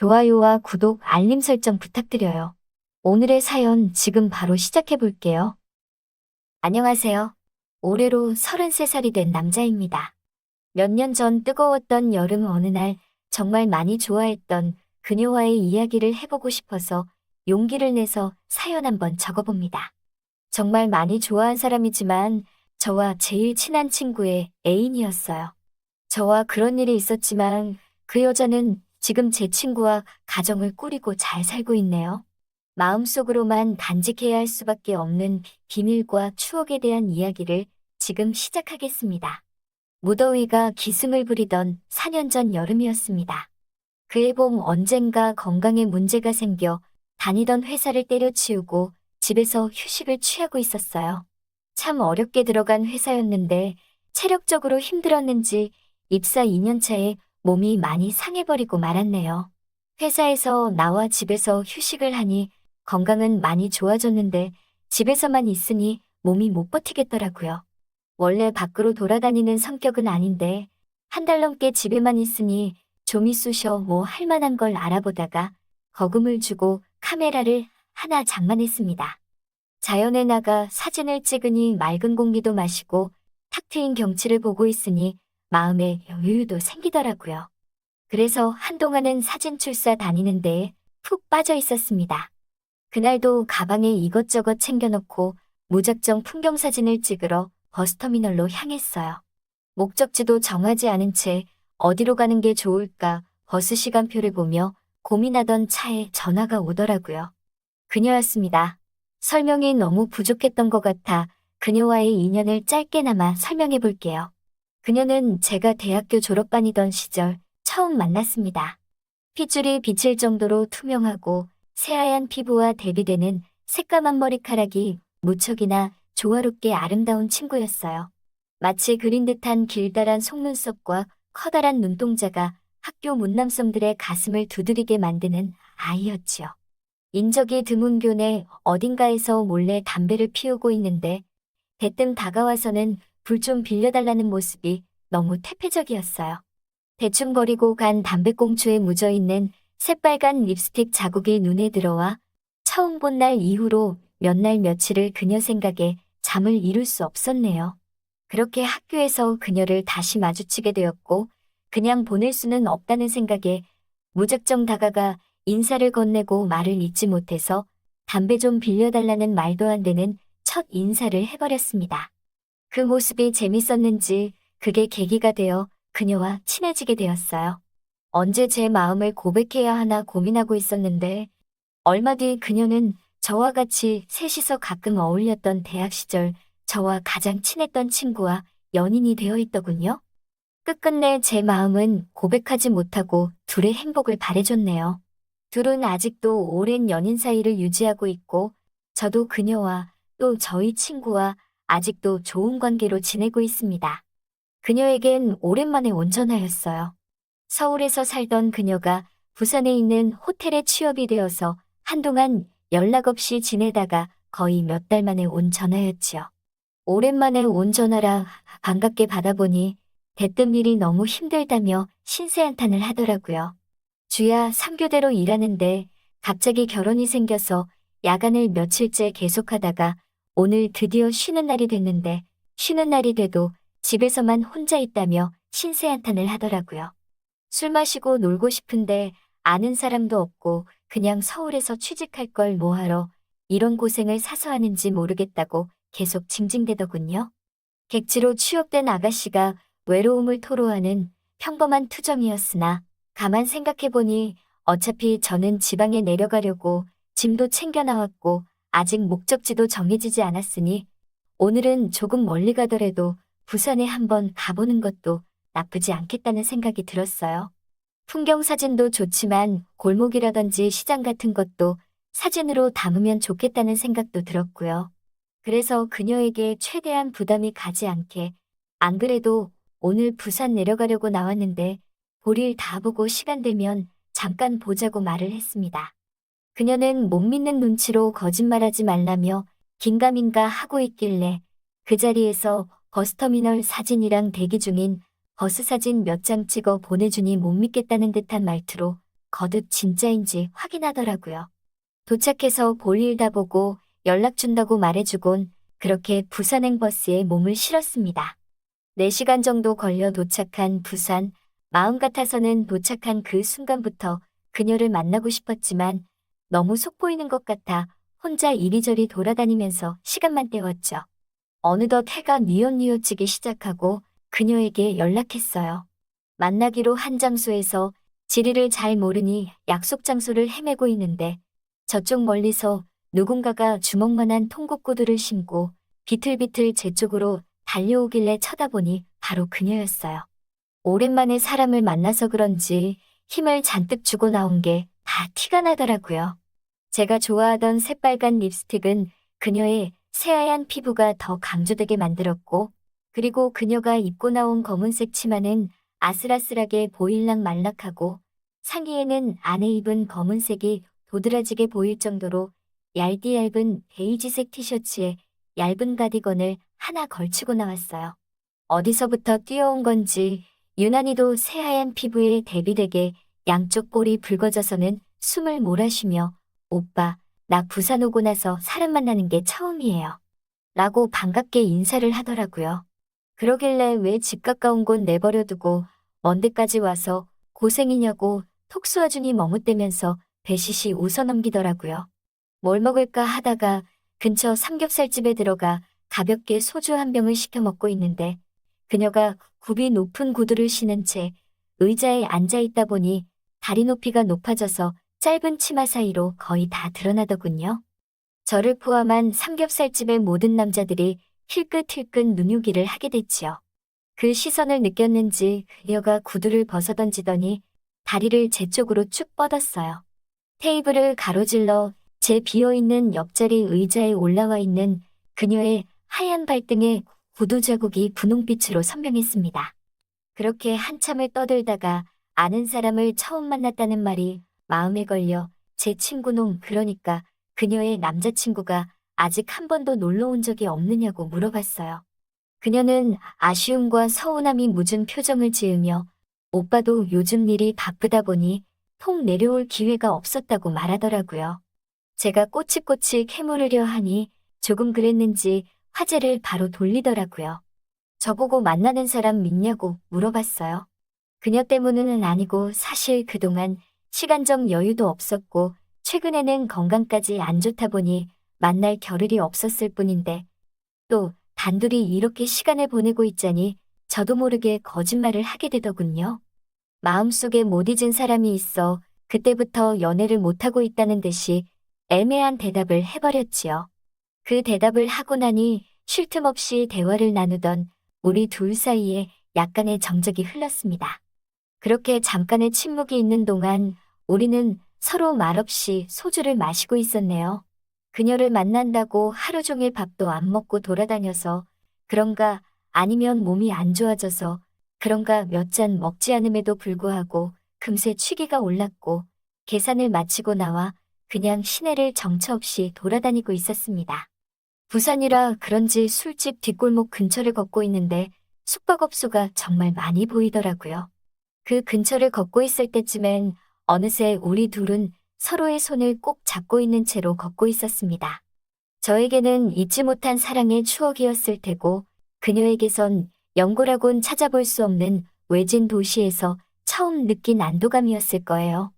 좋아요와 구독, 알림 설정 부탁드려요. 오늘의 사연 지금 바로 시작해 볼게요. 안녕하세요. 올해로 33살이 된 남자입니다. 몇 년 전 뜨거웠던 여름 어느 날 정말 많이 좋아했던 그녀와의 이야기를 해보고 싶어서 용기를 내서 사연 한번 적어봅니다. 정말 많이 좋아한 사람이지만 저와 제일 친한 친구의 애인이었어요. 저와 그런 일이 있었지만 그 여자는 지금 제 친구와 가정을 꾸리고 잘 살고 있네요. 마음속으로만 간직해야 할 수밖에 없는 비밀과 추억에 대한 이야기를 지금 시작하겠습니다. 무더위가 기승을 부리던 4년 전 여름이었습니다. 그해 봄 언젠가 건강에 문제가 생겨 다니던 회사를 때려치우고 집에서 휴식을 취하고 있었어요. 참 어렵게 들어간 회사였는데 체력적으로 힘들었는지 입사 2년 차에 몸이 많이 상해버리고 말았네요. 회사에서 나와 집에서 휴식을 하니 건강은 많이 좋아졌는데 집에서만 있으니 몸이 못 버티겠더라고요. 원래 밖으로 돌아다니는 성격은 아닌데 한 달 넘게 집에만 있으니 좀 있으셔 뭐 할 만한 걸 알아보다가 거금을 주고 카메라를 하나 장만했습니다. 자연에 나가 사진을 찍으니 맑은 공기도 마시고 탁 트인 경치를 보고 있으니 마음에 여유도 생기더라고요. 그래서 한동안은 사진 출사 다니는 데에 푹 빠져 있었습니다. 그날도 가방에 이것저것 챙겨놓고 무작정 풍경 사진을 찍으러 버스터미널로 향했어요. 목적지도 정하지 않은 채 어디로 가는 게 좋을까 버스 시간표를 보며 고민하던 차에 전화가 오더라고요. 그녀였습니다. 설명이 너무 부족했던 것 같아 그녀와의 인연을 짧게나마 설명해 볼게요. 그녀는 제가 대학교 졸업반이던 시절 처음 만났습니다. 핏줄이 비칠 정도로 투명하고 새하얀 피부와 대비되는 새까만 머리카락이 무척이나 조화롭게 아름다운 친구였어요. 마치 그린 듯한 길다란 속눈썹과 커다란 눈동자가 학교 문남성들의 가슴을 두드리게 만드는 아이였지요. 인적이 드문 교내 어딘가에서 몰래 담배를 피우고 있는데 대뜸 다가와서는 불 좀 빌려달라는 모습이 너무 태폐적이었어요. 대충 버리고 간 담배꽁초에 묻어있는 새빨간 립스틱 자국이 눈에 들어와 처음 본 날 이후로 몇 날 며칠을 그녀 생각에 잠을 이룰 수 없었네요. 그렇게 학교에서 그녀를 다시 마주치게 되었고 그냥 보낼 수는 없다는 생각에 무작정 다가가 인사를 건네고 말을 잇지 못해서 담배 좀 빌려달라는 말도 안 되는 첫 인사를 해버렸습니다. 그 모습이 재밌었는지 그게 계기가 되어 그녀와 친해지게 되었어요. 언제 제 마음을 고백해야 하나 고민하고 있었는데 얼마 뒤 그녀는 저와 같이 셋이서 가끔 어울렸던 대학 시절 저와 가장 친했던 친구와 연인이 되어 있더군요. 끝끝내 제 마음은 고백하지 못하고 둘의 행복을 바래줬네요. 둘은 아직도 오랜 연인 사이를 유지하고 있고 저도 그녀와 또 저희 친구와 아직도 좋은 관계로 지내고 있습니다. 그녀에겐 오랜만에 온 전화였어요. 서울에서 살던 그녀가 부산에 있는 호텔에 취업이 되어서 한동안 연락 없이 지내다가 거의 몇 달 만에 온 전화였지요. 오랜만에 온 전화라 반갑게 받아보니 대뜸 일이 너무 힘들다며 신세한탄을 하더라고요. 주야 3교대로 일하는데 갑자기 결혼이 생겨서 야간을 며칠째 계속하다가 오늘 드디어 쉬는 날이 됐는데 쉬는 날이 돼도 집에서만 혼자 있다며 신세한탄을 하더라고요. 술 마시고 놀고 싶은데 아는 사람도 없고 그냥 서울에서 취직할 걸 뭐하러 이런 고생을 사서 하는지 모르겠다고 계속 징징대더군요. 객지로 취업된 아가씨가 외로움을 토로하는 평범한 투정이었으나 가만 생각해보니 어차피 저는 지방에 내려가려고 짐도 챙겨 나왔고 아직 목적지도 정해지지 않았으니 오늘은 조금 멀리 가더라도 부산에 한번 가보는 것도 나쁘지 않겠다는 생각이 들었어요. 풍경 사진도 좋지만 골목이라든지 시장 같은 것도 사진으로 담으면 좋겠다는 생각도 들었고요. 그래서 그녀에게 최대한 부담이 가지 않게 안 그래도 오늘 부산 내려가려고 나왔는데 볼일 다 보고 시간 되면 잠깐 보자고 말을 했습니다. 그녀는 못 믿는 눈치로 거짓말하지 말라며 긴가민가 하고 있길래 그 자리에서 버스터미널 사진이랑 대기 중인 버스 사진 몇 장 찍어 보내주니 못 믿겠다는 듯한 말투로 거듭 진짜인지 확인하더라고요. 도착해서 볼일 다 보고 연락 준다고 말해주곤 그렇게 부산행 버스에 몸을 실었습니다. 4시간 정도 걸려 도착한 부산, 마음 같아서는 도착한 그 순간부터 그녀를 만나고 싶었지만 너무 속보이는 것 같아 혼자 이리저리 돌아다니면서 시간만 때웠죠. 어느덧 해가 뉘엿뉘엿지기 시작하고 그녀에게 연락했어요. 만나기로 한 장소에서 지리를 잘 모르니 약속 장소를 헤매고 있는데 저쪽 멀리서 누군가가 주먹만한 통곡구두를 신고 비틀비틀 제 쪽으로 달려오길래 쳐다보니 바로 그녀였어요. 오랜만에 사람을 만나서 그런지 힘을 잔뜩 주고 나온 게 다 티가 나더라고요. 제가 좋아하던 새빨간 립스틱은 그녀의 새하얀 피부가 더 강조되게 만들었고, 그리고 그녀가 입고 나온 검은색 치마는 아슬아슬하게 보일락 말락하고, 상의에는 안에 입은 검은색이 도드라지게 보일 정도로 얇디 얇은 베이지색 티셔츠에 얇은 가디건을 하나 걸치고 나왔어요. 어디서부터 뛰어온 건지 유난히도 새하얀 피부에 대비되게 양쪽 볼이 붉어져서는 숨을 몰아쉬며 오빠, 나 부산 오고 나서 사람 만나는 게 처음이에요. 라고 반갑게 인사를 하더라고요. 그러길래 왜 집 가까운 곳 내버려두고 먼 데까지 와서 고생이냐고 톡 쏘아주니 머뭇대면서 배시시 웃어넘기더라고요. 뭘 먹을까 하다가 근처 삼겹살집에 들어가 가볍게 소주 한 병을 시켜 먹고 있는데 그녀가 굽이 높은 구두를 신은 채 의자에 앉아 있다 보니 다리 높이가 높아져서 짧은 치마 사이로 거의 다 드러나더군요. 저를 포함한 삼겹살집의 모든 남자들이 힐끗힐끗 눈요기를 하게 됐지요. 그 시선을 느꼈는지 그녀가 구두를 벗어던지더니 다리를 제 쪽으로 쭉 뻗었어요. 테이블을 가로질러 제 비어있는 옆자리 의자에 올라와 있는 그녀의 하얀 발등에 구두 자국이 분홍빛으로 선명했습니다. 그렇게 한참을 떠들다가 아는 사람을 처음 만났다는 말이 마음에 걸려 제 친구놈 그러니까 그녀의 남자친구가 아직 한 번도 놀러 온 적이 없느냐고 물어봤어요. 그녀는 아쉬움과 서운함이 묻은 표정을 지으며 오빠도 요즘 일이 바쁘다 보니 통 내려올 기회가 없었다고 말하더라고요. 제가 꼬치꼬치 캐물으려 하니 조금 그랬는지 화제를 바로 돌리더라고요. 저보고 만나는 사람 믿냐고 물어봤어요. 그녀 때문은 아니고 사실 그동안 시간적 여유도 없었고 최근에는 건강까지 안 좋다 보니 만날 겨를이 없었을 뿐인데 또 단둘이 이렇게 시간을 보내고 있자니 저도 모르게 거짓말을 하게 되더군요. 마음속에 못 잊은 사람이 있어 그때부터 연애를 못하고 있다는 듯이 애매한 대답을 해버렸지요. 그 대답을 하고 나니 쉴 틈 없이 대화를 나누던 우리 둘 사이에 약간의 정적이 흘렀습니다. 그렇게 잠깐의 침묵이 있는 동안 우리는 서로 말없이 소주를 마시고 있었네요. 그녀를 만난다고 하루 종일 밥도 안 먹고 돌아다녀서 그런가 아니면 몸이 안 좋아져서 그런가 몇 잔 먹지 않음에도 불구하고 금세 취기가 올랐고 계산을 마치고 나와 그냥 시내를 정처 없이 돌아다니고 있었습니다. 부산이라 그런지 술집 뒷골목 근처를 걷고 있는데 숙박업소가 정말 많이 보이더라고요. 그 근처를 걷고 있을 때쯤엔 어느새 우리 둘은 서로의 손을 꼭 잡고 있는 채로 걷고 있었습니다. 저에게는 잊지 못한 사랑의 추억이었을 테고 그녀에게선 연고라곤 찾아볼 수 없는 외진 도시에서 처음 느낀 안도감이었을 거예요.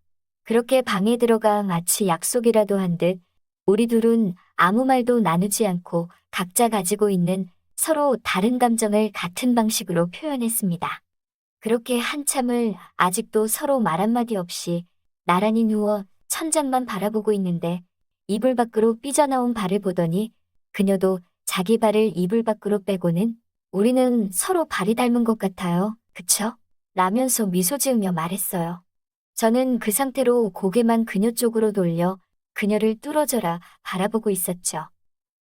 그렇게 방에 들어가 마치 약속이라도 한 듯 우리 둘은 아무 말도 나누지 않고 각자 가지고 있는 서로 다른 감정을 같은 방식으로 표현했습니다. 그렇게 한참을 아직도 서로 말 한마디 없이 나란히 누워 천장만 바라보고 있는데 이불 밖으로 삐져나온 발을 보더니 그녀도 자기 발을 이불 밖으로 빼고는 우리는 서로 발이 닮은 것 같아요. 그쵸? 라면서 미소 지으며 말했어요. 저는 그 상태로 고개만 그녀 쪽으로 돌려 그녀를 뚫어져라 바라보고 있었죠.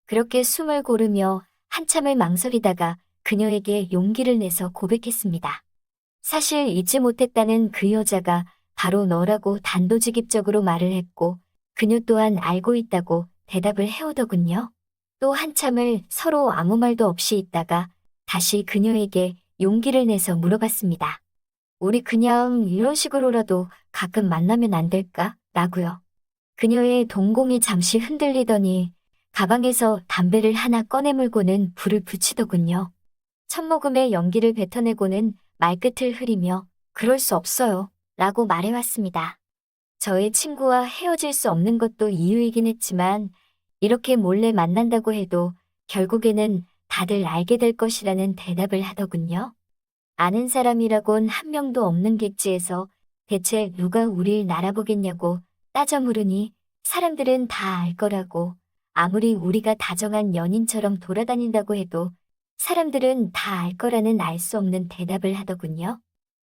그렇게 숨을 고르며 한참을 망설이다가 그녀에게 용기를 내서 고백했습니다. 사실 잊지 못했다는 그 여자가 바로 너라고 단도직입적으로 말을 했고 그녀 또한 알고 있다고 대답을 해오더군요. 또 한참을 서로 아무 말도 없이 있다가 다시 그녀에게 용기를 내서 물어봤습니다. 우리 그냥 이런 식으로라도 가끔 만나면 안 될까? 라고요. 그녀의 동공이 잠시 흔들리더니 가방에서 담배를 하나 꺼내 물고는 불을 붙이더군요. 첫 모금의 연기를 뱉어내고는 말끝을 흐리며 그럴 수 없어요. 라고 말해왔습니다. 저의 친구와 헤어질 수 없는 것도 이유이긴 했지만 이렇게 몰래 만난다고 해도 결국에는 다들 알게 될 것이라는 대답을 하더군요. 아는 사람이라곤 한 명도 없는 객지에서 대체 누가 우릴 알아보겠냐고 따져 물으니 사람들은 다 알 거라고 아무리 우리가 다정한 연인처럼 돌아다닌다고 해도 사람들은 다 알 거라는 알 수 없는 대답을 하더군요.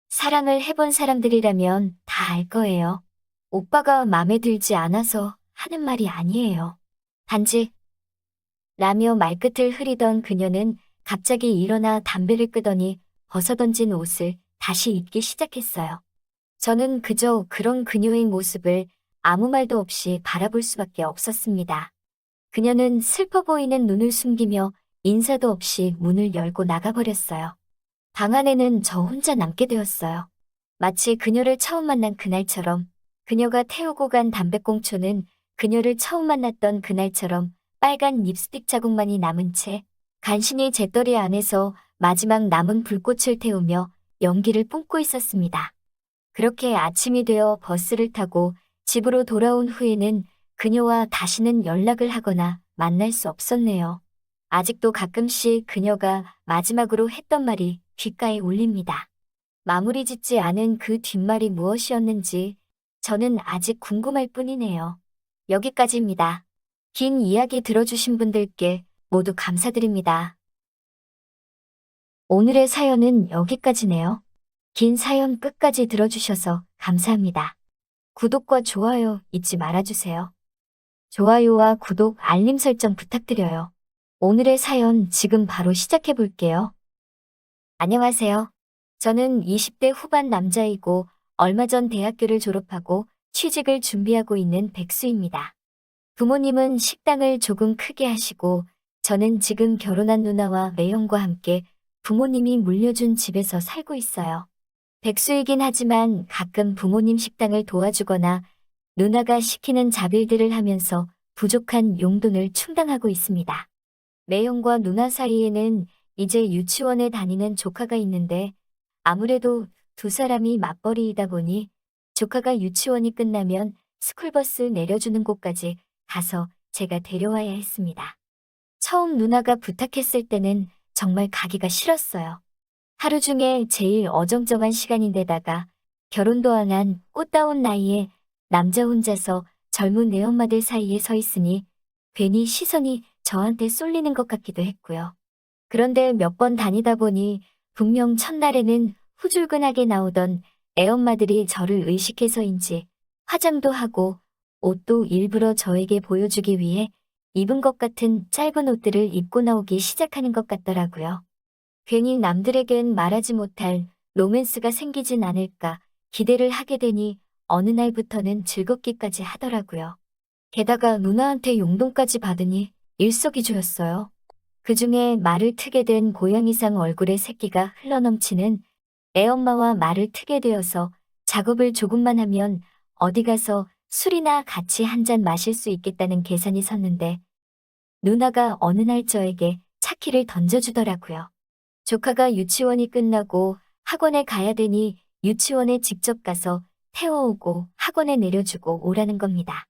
사랑을 해본 사람들이라면 다 알 거예요. 오빠가 마음에 들지 않아서 하는 말이 아니에요. 단지 라며 말끝을 흐리던 그녀는 갑자기 일어나 담배를 끄더니 벗어던진 옷을 다시 입기 시작했어요. 저는 그저 그런 그녀의 모습을 아무 말도 없이 바라볼 수밖에 없었습니다. 그녀는 슬퍼 보이는 눈을 숨기며 인사도 없이 문을 열고 나가버렸어요. 방 안에는 저 혼자 남게 되었어요. 마치 그녀를 처음 만난 그날처럼 그녀가 태우고 간 담배꽁초는 그녀를 처음 만났던 그날처럼 빨간 립스틱 자국만이 남은 채 간신히 잿더리 안에서 마지막 남은 불꽃을 태우며 연기를 뿜고 있었습니다. 그렇게 아침이 되어 버스를 타고 집으로 돌아온 후에는 그녀와 다시는 연락을 하거나 만날 수 없었네요. 아직도 가끔씩 그녀가 마지막으로 했던 말이 귓가에 울립니다. 마무리 짓지 않은 그 뒷말이 무엇이었는지 저는 아직 궁금할 뿐이네요. 여기까지입니다. 긴 이야기 들어주신 분들께 모두 감사드립니다. 오늘의 사연은 여기까지네요. 긴 사연 끝까지 들어주셔서 감사합니다. 구독과 좋아요 잊지 말아주세요. 좋아요와 구독, 알림 설정 부탁드려요. 오늘의 사연 지금 바로 시작해 볼게요. 안녕하세요. 저는 20대 후반 남자이고 얼마 전 대학교를 졸업하고 취직을 준비하고 있는 백수입니다. 부모님은 식당을 조금 크게 하시고 저는 지금 결혼한 누나와 매형과 함께 부모님이 물려준 집에서 살고 있어요. 백수이긴 하지만 가끔 부모님 식당을 도와주거나 누나가 시키는 잡일들을 하면서 부족한 용돈을 충당하고 있습니다. 매형과 누나 사이에는 이제 유치원에 다니는 조카가 있는데 아무래도 두 사람이 맞벌이이다 보니 조카가 유치원이 끝나면 스쿨버스 내려주는 곳까지 가서 제가 데려와야 했습니다. 처음 누나가 부탁했을 때는 정말 가기가 싫었어요. 하루 중에 제일 어정쩡한 시간인데다가 결혼도 안 한 꽃다운 나이에 남자 혼자서 젊은 애엄마들 사이에 서 있으니 괜히 시선이 저한테 쏠리는 것 같기도 했고요. 그런데 몇 번 다니다 보니 분명 첫날에는 후줄근하게 나오던 애엄마들이 저를 의식해서인지 화장도 하고 옷도 일부러 저에게 보여주기 위해 입은 것 같은 짧은 옷들을 입고 나오기 시작하는 것 같더라고요. 괜히 남들에겐 말하지 못할 로맨스가 생기진 않을까 기대를 하게 되니 어느 날부터는 즐겁기까지 하더라고요. 게다가 누나한테 용돈까지 받으니 일석이조였어요. 그중에 말을 트게 된 고양이상 얼굴에 새끼가 흘러넘치는 애엄마와 말을 트게 되어서 작업을 조금만 하면 어디 가서 술이나 같이 한 잔 마실 수 있겠다는 계산이 섰는데 누나가 어느 날 저에게 차키를 던져주더라고요. 조카가 유치원이 끝나고 학원에 가야 되니 유치원에 직접 가서 태워오고 학원에 내려주고 오라는 겁니다.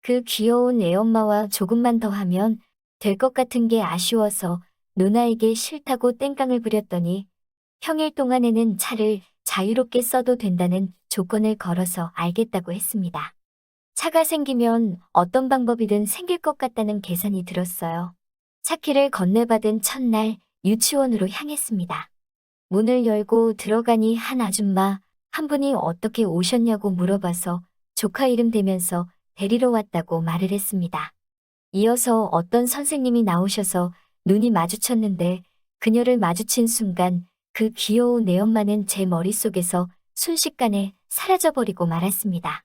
그 귀여운 애엄마와 조금만 더 하면 될 것 같은 게 아쉬워서 누나에게 싫다고 땡깡을 부렸더니 평일 동안에는 차를 자유롭게 써도 된다는 조건을 걸어서 알겠다고 했습니다. 차가 생기면 어떤 방법이든 생길 것 같다는 계산이 들었어요. 차키를 건네받은 첫날 유치원으로 향했습니다. 문을 열고 들어가니 한 아줌마 한 분이 어떻게 오셨냐고 물어봐서 조카 이름 대면서 데리러 왔다고 말을 했습니다. 이어서 어떤 선생님이 나오셔서 눈이 마주쳤는데 그녀를 마주친 순간 그 귀여운 애엄마는 제 머릿속에서 순식간에 사라져버리고 말았습니다.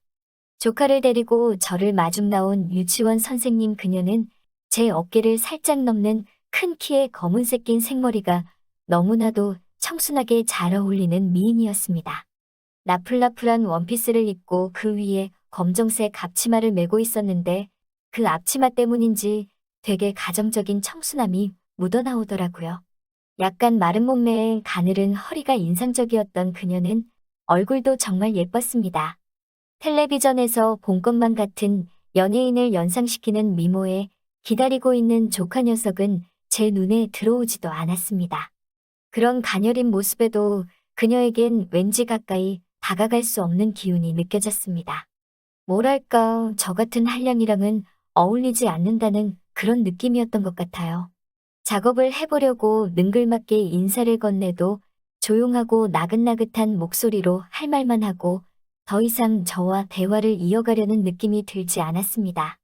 조카를 데리고 저를 마중 나온 유치원 선생님 그녀는 제 어깨를 살짝 넘는 큰 키에 검은색 낀 생머리가 너무나도 청순하게 잘 어울리는 미인이었습니다. 나풀나풀한 원피스를 입고 그 위에 검정색 앞치마를 메고 있었는데 그 앞치마 때문인지 되게 가정적인 청순함이 묻어나오더라고요. 약간 마른 몸매에 가늘은 허리가 인상적이었던 그녀는 얼굴도 정말 예뻤습니다. 텔레비전에서 본 것만 같은 연예인을 연상시키는 미모에 기다리고 있는 조카 녀석은 제 눈에 들어오지도 않았습니다. 그런 가녀린 모습에도 그녀에겐 왠지 가까이 다가갈 수 없는 기운이 느껴졌습니다. 뭐랄까, 저 같은 한량이랑은 어울리지 않는다는 그런 느낌이었던 것 같아요. 작업을 해보려고 능글맞게 인사를 건네도 조용하고 나긋나긋한 목소리로 할 말만 하고 더 이상 저와 대화를 이어가려는 느낌이 들지 않았습니다.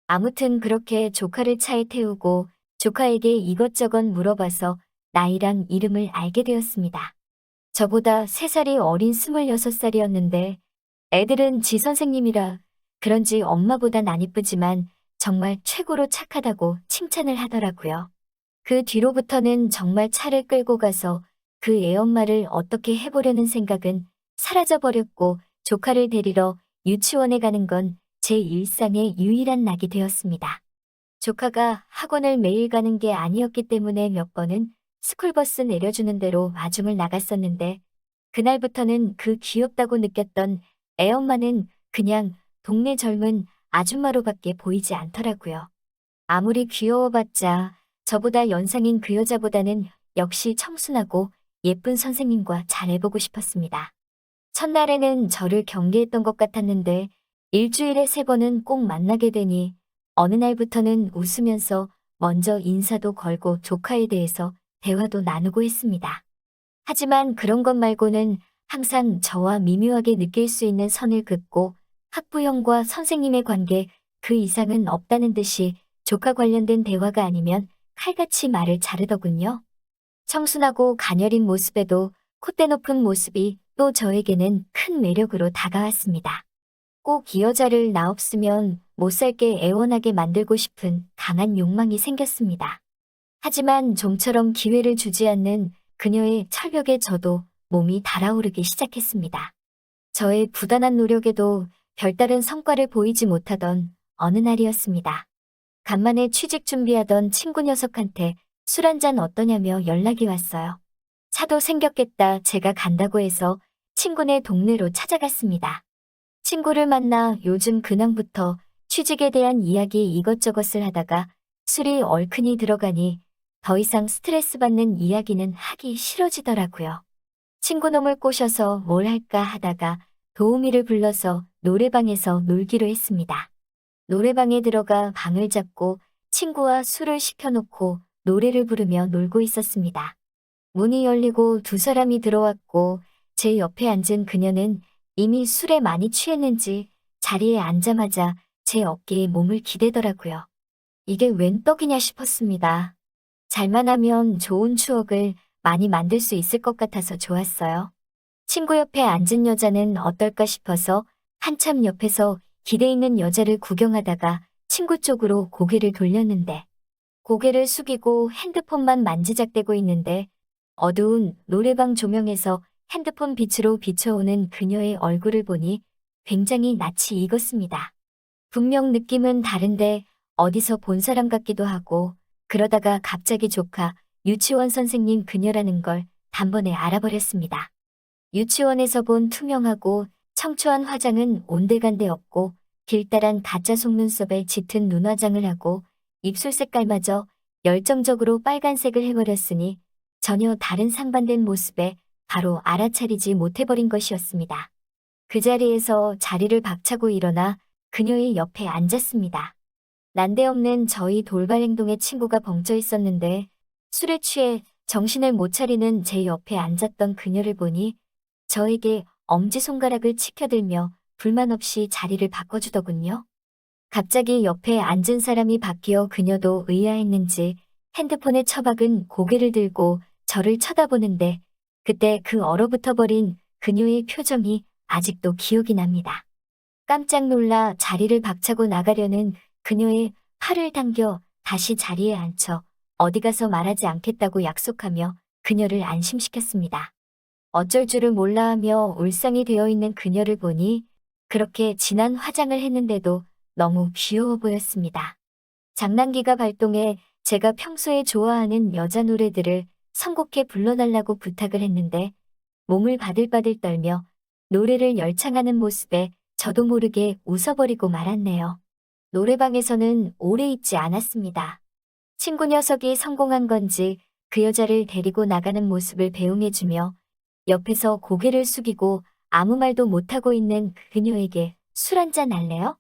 아무튼 그렇게 조카를 차에 태우고 조카에게 이것저것 물어봐서 나이랑 이름을 알게 되었습니다. 저보다 3살이 어린 26살이었는데 애들은 지 선생님이라 그런지 엄마보단 안 이쁘지만 정말 최고로 착하다고 칭찬을 하더라고요. 그 뒤로부터는 정말 차를 끌고 가서 그 애엄마를 어떻게 해보려는 생각은 사라져버렸고 조카를 데리러 유치원에 가는 건 제 일상의 유일한 낙이 되었습니다. 조카가 학원을 매일 가는 게 아니었기 때문에 몇 번은 스쿨버스 내려주는 대로 마중을 나갔었는데 그날부터는 그 귀엽다고 느꼈던 애엄마는 그냥 동네 젊은 아줌마로밖에 보이지 않더라고요. 아무리 귀여워봤자 저보다 연상인 그 여자보다는 역시 청순하고 예쁜 선생님과 잘해보고 싶었습니다. 첫날에는 저를 경계했던 것 같았는데 일주일에 3번은 꼭 만나게 되니 어느 날부터는 웃으면서 먼저 인사도 걸고 조카에 대해서 대화도 나누고 했습니다. 하지만 그런 것 말고는 항상 저와 미묘하게 느낄 수 있는 선을 긋고 학부형과 선생님의 관계 그 이상은 없다는 듯이 조카 관련된 대화가 아니면 칼같이 말을 자르더군요. 청순하고 가녀린 모습에도 콧대 높은 모습이 또 저에게는 큰 매력으로 다가왔습니다. 꼭 이 여자를 나 없으면 못 살게 애원하게 만들고 싶은 강한 욕망이 생겼습니다. 하지만 좀처럼 기회를 주지 않는 그녀의 철벽에 저도 몸이 달아오르기 시작했습니다. 저의 부단한 노력에도 별다른 성과를 보이지 못하던 어느 날이었습니다. 간만에 취직 준비하던 친구 녀석한테 술 한잔 어떠냐며 연락이 왔어요. 차도 생겼겠다 제가 간다고 해서 친구네 동네로 찾아갔습니다. 친구를 만나 요즘 근황부터 취직에 대한 이야기 이것저것을 하다가 술이 얼큰이 들어가니 더 이상 스트레스 받는 이야기는 하기 싫어지더라고요. 친구놈을 꼬셔서 뭘 할까 하다가 도우미를 불러서 노래방에서 놀기로 했습니다. 노래방에 들어가 방을 잡고 친구와 술을 시켜놓고 노래를 부르며 놀고 있었습니다. 문이 열리고 2사람이 들어왔고 제 옆에 앉은 그녀는 이미 술에 많이 취했는지 자리에 앉자마자 제 어깨에 몸을 기대더라고요. 이게 웬 떡이냐 싶었습니다. 잘만 하면 좋은 추억을 많이 만들 수 있을 것 같아서 좋았어요. 친구 옆에 앉은 여자는 어떨까 싶어서 한참 옆에서 기대 있는 여자를 구경하다가 친구 쪽으로 고개를 돌렸는데 고개를 숙이고 핸드폰만 만지작대고 있는데 어두운 노래방 조명에서 핸드폰 빛으로 비춰오는 그녀의 얼굴을 보니 굉장히 낯이 익었습니다. 분명 느낌은 다른데 어디서 본 사람 같기도 하고 그러다가 갑자기 조카 유치원 선생님 그녀라는 걸 단번에 알아버렸습니다. 유치원에서 본 투명하고 청초한 화장은 온데간데 없고 길다란 가짜 속눈썹에 짙은 눈화장을 하고 입술 색깔마저 열정적으로 빨간색을 해버렸으니 전혀 다른 상반된 모습에 바로 알아차리지 못해버린 것이었습니다. 그 자리에서 자리를 박차고 일어나 그녀의 옆에 앉았습니다. 난데없는 저희 돌발 행동에 친구가 벙쪄 있었는데 술에 취해 정신을 못 차리는 제 옆에 앉았던 그녀를 보니 저에게 엄지손가락을 치켜들며 불만 없이 자리를 바꿔주더군요. 갑자기 옆에 앉은 사람이 바뀌어 그녀도 의아했는지 핸드폰에 처박은 고개를 들고 저를 쳐다보는데 그때 그 얼어붙어버린 그녀의 표정이 아직도 기억이 납니다. 깜짝 놀라 자리를 박차고 나가려는 그녀의 팔을 당겨 다시 자리에 앉혀 어디 가서 말하지 않겠다고 약속하며 그녀를 안심시켰습니다. 어쩔 줄을 몰라 하며 울상이 되어 있는 그녀를 보니 그렇게 진한 화장을 했는데도 너무 귀여워 보였습니다. 장난기가 발동해 제가 평소에 좋아하는 여자 노래들을 선곡해 불러달라고 부탁을 했는데 몸을 바들바들 떨며 노래를 열창하는 모습에 저도 모르게 웃어버리고 말았네요. 노래방에서는 오래 있지 않았습니다. 친구 녀석이 성공한 건지 그 여자를 데리고 나가는 모습을 배웅해주며 옆에서 고개를 숙이고 아무 말도 못하고 있는 그녀에게 술 한잔 할래요?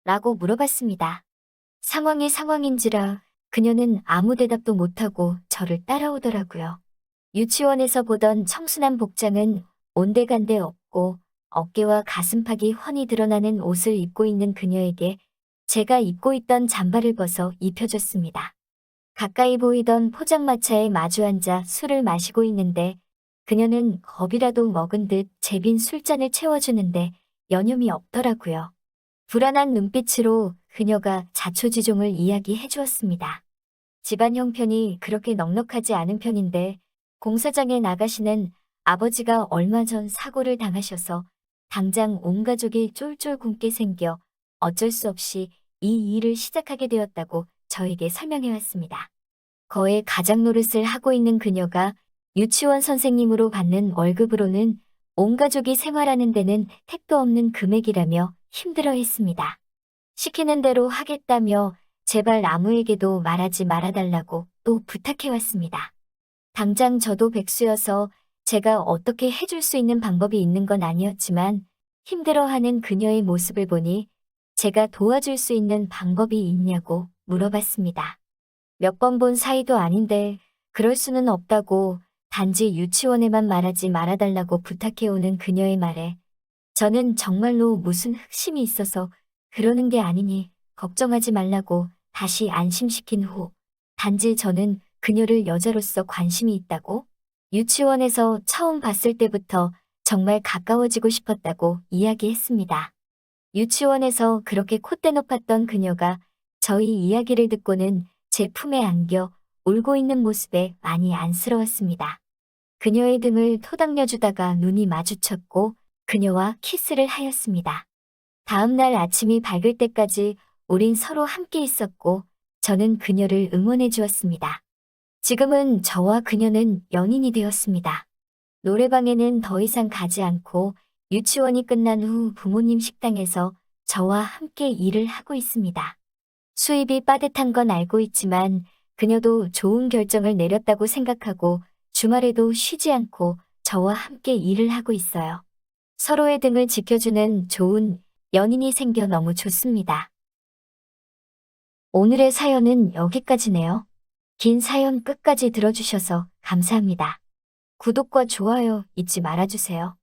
라고 물어봤습니다. 상황이 상황인지라 그녀는 아무 대답도 못하고 저를 따라오더라고요. 유치원에서 보던 청순한 복장은 온데간데 없고 어깨와 가슴팍이 훤히 드러나는 옷을 입고 있는 그녀에게 제가 입고 있던 잠바를 벗어 입혀줬습니다. 가까이 보이던 포장마차에 마주 앉아 술을 마시고 있는데 그녀는 겁이라도 먹은 듯 제 빈 술잔을 채워주는데 여념이 없더라고요. 불안한 눈빛으로 그녀가 자초지종을 이야기해 주었습니다. 집안 형편이 그렇게 넉넉하지 않은 편인데 공사장에 나가시는 아버지가 얼마 전 사고를 당하셔서 당장 온 가족이 쫄쫄 굶게 생겨 어쩔 수 없이 이 일을 시작하게 되었다고 저에게 설명해 왔습니다. 거의 가장 노릇을 하고 있는 그녀가 유치원 선생님으로 받는 월급으로는 온 가족이 생활하는 데는 택도 없는 금액이라며 힘들어했습니다. 시키는 대로 하겠다며 제발 아무에게도 말하지 말아달라고 또 부탁해왔습니다. 당장 저도 백수여서 제가 어떻게 해줄 수 있는 방법이 있는 건 아니었지만 힘들어하는 그녀의 모습을 보니 제가 도와줄 수 있는 방법이 있냐고 물어봤습니다. 몇 번 본 사이도 아닌데 그럴 수는 없다고 단지 유치원에만 말하지 말아달라고 부탁해오는 그녀의 말에 저는 정말로 무슨 흑심이 있어서 그러는 게 아니니 걱정하지 말라고 다시 안심시킨 후 단지 저는 그녀를 여자로서 관심이 있다고 유치원에서 처음 봤을 때부터 정말 가까워지고 싶었다고 이야기했습니다. 유치원에서 그렇게 콧대 높았던 그녀가 저희 이야기를 듣고는 제 품에 안겨 울고 있는 모습에 많이 안쓰러웠습니다. 그녀의 등을 토닥여주다가 눈이 마주쳤고 그녀와 키스를 하였습니다. 다음 날 아침이 밝을 때까지 우린 서로 함께 있었고 저는 그녀를 응원해 주었습니다. 지금은 저와 그녀는 연인이 되었습니다. 노래방에는 더 이상 가지 않고 유치원이 끝난 후 부모님 식당에서 저와 함께 일을 하고 있습니다. 수입이 빠듯한 건 알고 있지만 그녀도 좋은 결정을 내렸다고 생각하고 주말에도 쉬지 않고 저와 함께 일을 하고 있어요. 서로의 등을 지켜주는 좋은 연인이 생겨 너무 좋습니다. 오늘의 사연은 여기까지네요. 긴 사연 끝까지 들어주셔서 감사합니다. 구독과 좋아요 잊지 말아주세요.